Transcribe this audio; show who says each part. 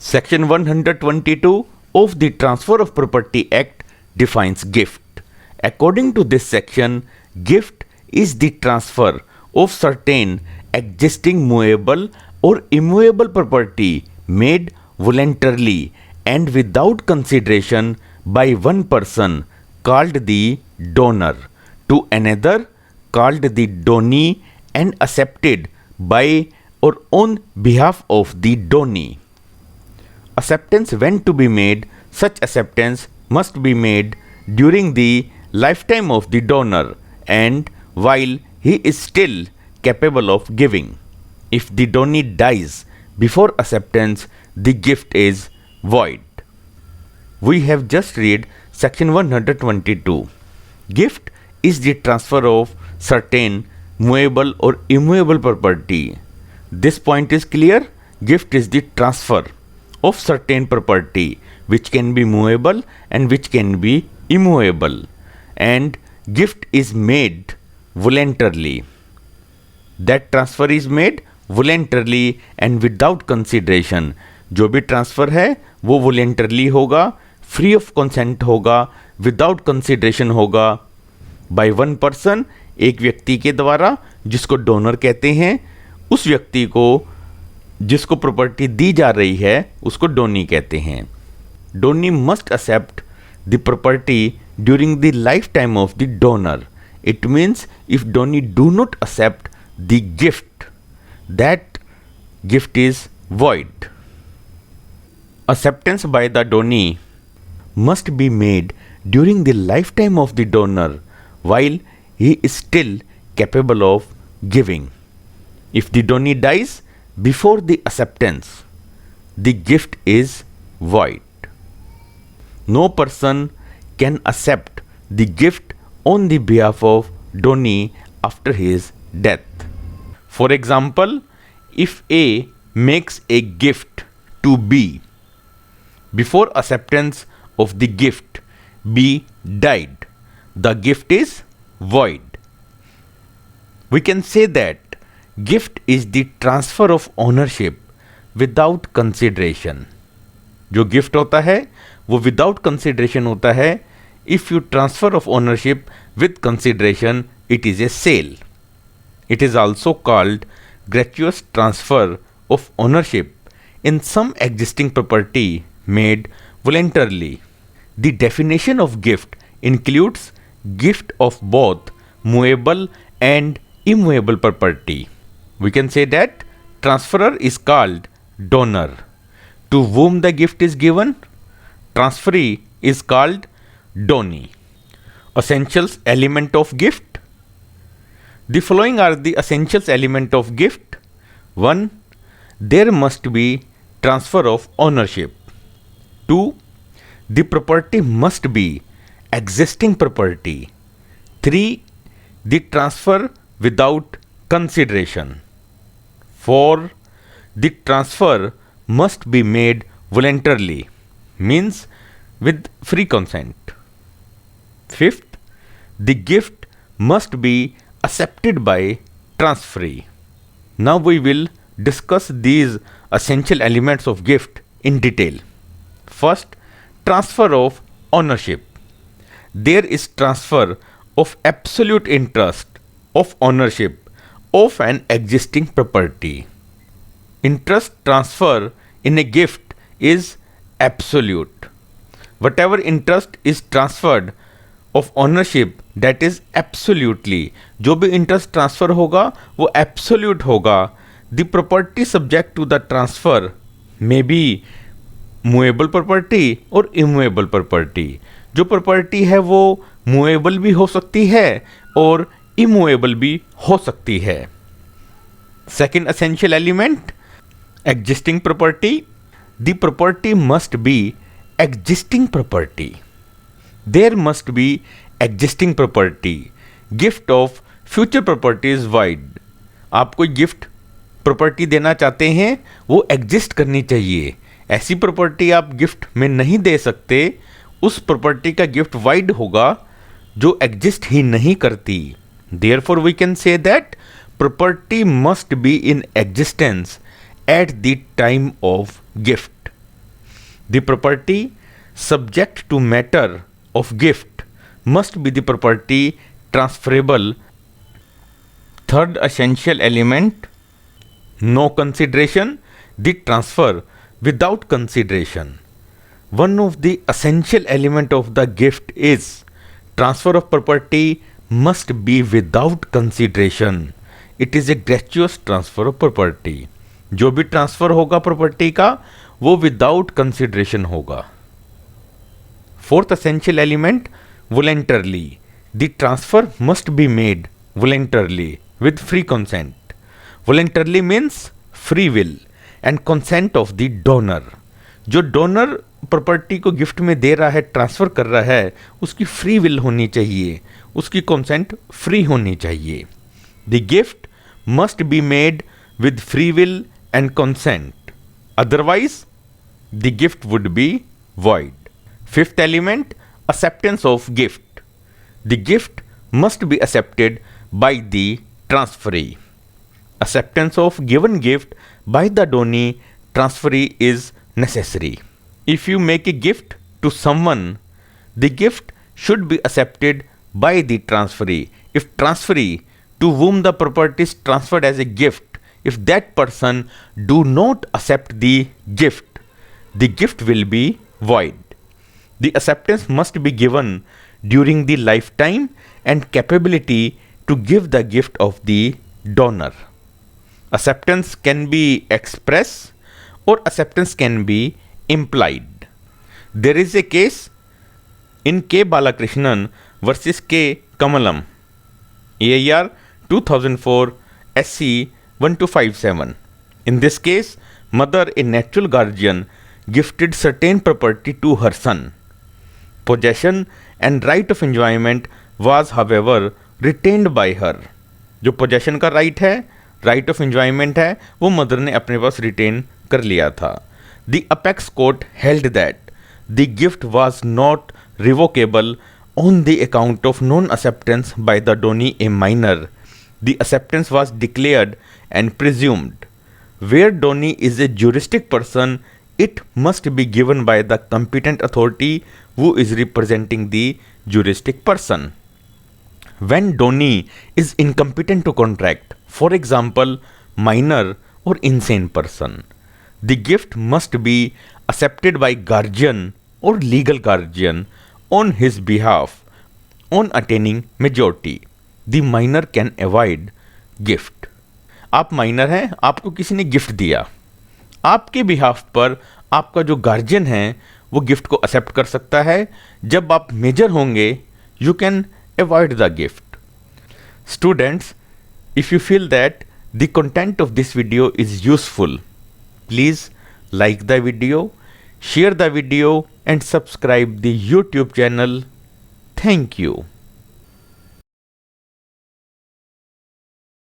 Speaker 1: Section 122 of the Transfer of Property Act defines gift. According to this section, gift is the transfer of certain existing movable or immovable property made voluntarily and without consideration by one person called the donor to another called the donee and accepted by or on behalf of the donee. Acceptance when to be made, such acceptance must be made during the lifetime of the donor and while he is still capable of giving. If the donee dies before acceptance, the gift is void. We have just read section 122. Gift is the transfer of certain movable or immovable property. This point is clear. Gift is the transfer of certain property which can be movable and which can be immovable, and gift is made voluntarily. That transfer is made voluntarily and without consideration. जो भी transfer है वो voluntarily होगा, free of consent होगा, without consideration होगा, by one person, एक व्यक्ति के द्वारा जिसको डोनर कहते हैं, उस व्यक्ति को जिसको प्रॉपर्टी दी जा रही है उसको डोनी कहते हैं. Donee must accept the property during the life time of the donor. It means if donee do not accept the gift, that gift is void. Acceptance by the donee must be made during the lifetime of the donor while he is still capable of giving. If the donee dies before the acceptance, the gift is void. No person can accept the gift on the behalf of donee after his death. For example, if A makes a gift to B, before acceptance of the gift, B died, the gift is void. We can say that gift is the transfer of ownership without consideration. जो gift होता है वो without consideration होता है. If you transfer of ownership with consideration, it is a sale. It is also called gratuitous transfer of ownership in some existing property made voluntarily. The definition of gift includes gift of both movable and immovable property. We can say that transferor is called donor. To whom the gift is given, transferee is called donee. Essentials element of gift. The following are the essentials element of gift. 1. There must be transfer of ownership. 2. The property must be existing property. 3. The transfer without consideration. 4. The transfer must be made voluntarily, means with free consent. 5th, the gift must be accepted by transferee. Now we will discuss these essential elements of gift in detail. First, transfer of ownership. There is transfer of absolute interest of ownership of an existing property. Interest transfer in a gift is absolute. Whatever interest is transferred of ownership, that is absolutely. जो भी interest transfer होगा वो absolute होगा. The property subject to the transfer may be movable property और immovable property. जो property है वो movable भी हो सकती है और इमूवेबल भी हो सकती है. Second essential element, existing property. The property must be existing property. There must be existing property. Gift of future property is void. आप कोई गिफ्ट प्रॉपर्टी देना चाहते हैं वो एग्जिस्ट करनी चाहिए. ऐसी प्रॉपर्टी आप गिफ्ट में नहीं दे सकते. उस प्रॉपर्टी का गिफ्ट वाइड होगा जो एग्जिस्ट ही नहीं करती. Therefore we can say that property must be in existence at the time of gift. The property subject to matter of gift must be the property transferable. Third essential element, no consideration, the transfer without consideration. One of the essential element of the gift is transfer of property must be without consideration. It is a gratuitous transfer of property. जो भी transfer होगा property का वो without consideration होगा. Fourth essential element, voluntarily. The transfer must be made voluntarily with free consent. Voluntarily means free will and consent of the donor. जो donor property को gift में दे रहा है, ट्रांसफर कर रहा है, उसकी फ्री विल होनी चाहिए, उसकी कंसेंट फ्री होनी चाहिए. The gift must be made with free will and consent, otherwise the gift would be void. Fifth element, acceptance of gift. The gift must be accepted by the transferee. Acceptance of given gift by the donee transferee is necessary. If you make a gift to someone, the gift should be accepted by the transferee. If transferee to whom the property is transferred as a gift, if that person do not accept the gift will be void. The acceptance must be given during the lifetime and capability to give the gift of the donor. Acceptance can be expressed or acceptance can be implied. There is a case in K. Balakrishnan versus K. Kamalam, AIR 2004 SC 1257. In this case, mother, a natural guardian, gifted certain property to her son. Possession and right of enjoyment was, however, retained by her. जो possession का right है, right of enjoyment है, वो mother ने अपने पास retain कर लिया था. The apex court held that the gift was not revocable on the account of non acceptance by the donee a minor. The acceptance was declared and presumed. Where donee is a juristic person, it must be given by the competent authority who is representing the juristic person. When donee is incompetent to contract, for example, minor or insane person, the gift must be accepted by guardian or legal guardian on his behalf on attaining majority. The minor can avoid gift. आप minor हैं, आपको किसी ने gift दिया, आपके behalf पर आपका जो गार्जियन है वो गिफ्ट को एक्सेप्ट कर सकता है. जब आप मेजर होंगे, you can avoid the gift. Students, if you feel that the content of this video is useful, please like the video, share the video and subscribe the YouTube channel. Thank you.